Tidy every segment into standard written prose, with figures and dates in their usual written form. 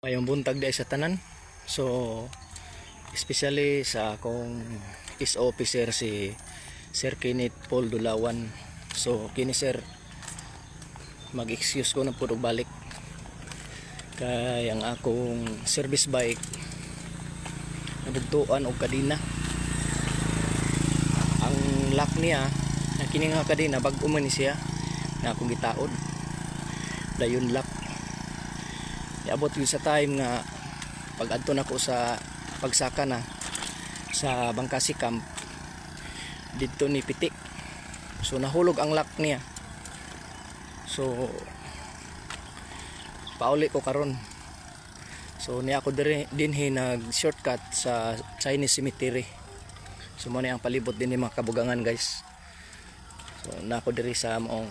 Mayong buntag di sa tanan. So especially sa akong peace officer si Sir Kenneth Paul Dulawan. So kini sir, mag-excuse ko na puro balik kay ang akong service bike nabugtuan og kadina. Ang lock niya na kini nga kadina bag-o man ni siya na akong gitaod dayon lock. Iabot yun sa time nga pag adto na ko sa pagsaka na sa Bangkasi camp dito ni Pitik, so nahulog ang lock niya. So pauli ko karon, so niya ako dinhi nag shortcut sa Chinese Cemetery. So mo ni ang palibot din ni mga kabugangan guys. So na ako diri sa among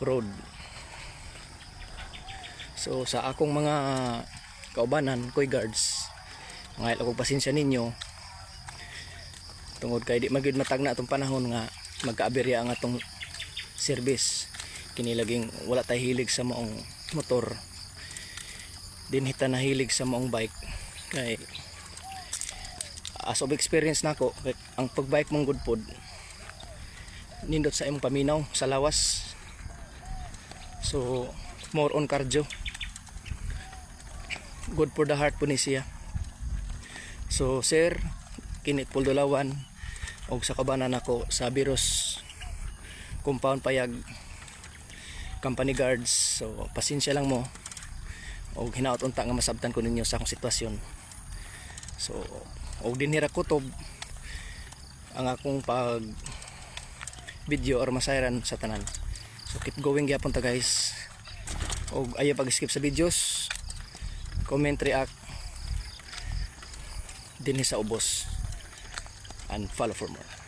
road. So sa akong mga kaubanan, koy guards, mga akong pasensya ninyo tungod kay di magid matag na atong panahon nga magkaaberya ang atong service. Kini laging wala tay hilig sa maong motor, din hita na hilig sa maong bike. Kay as of experience nako, ang pagbike mong good pod nindot sa imong paminaw sa lawas. So more on cardio, good for the heart po ni siya. So Sir Kenneth Paul Dulawan og sa kabanan ako sa Biros compound payag company guards, so pasensya lang mo og hinaot unta nga masabtan ko ninyo sa akong sitwasyon. So og dinhira kutob ang akong pag video or masayran sa tanan. So keep going gyapon ta guys, og ayaw pag skip sa videos, comment, react din sa ubos, and follow for more.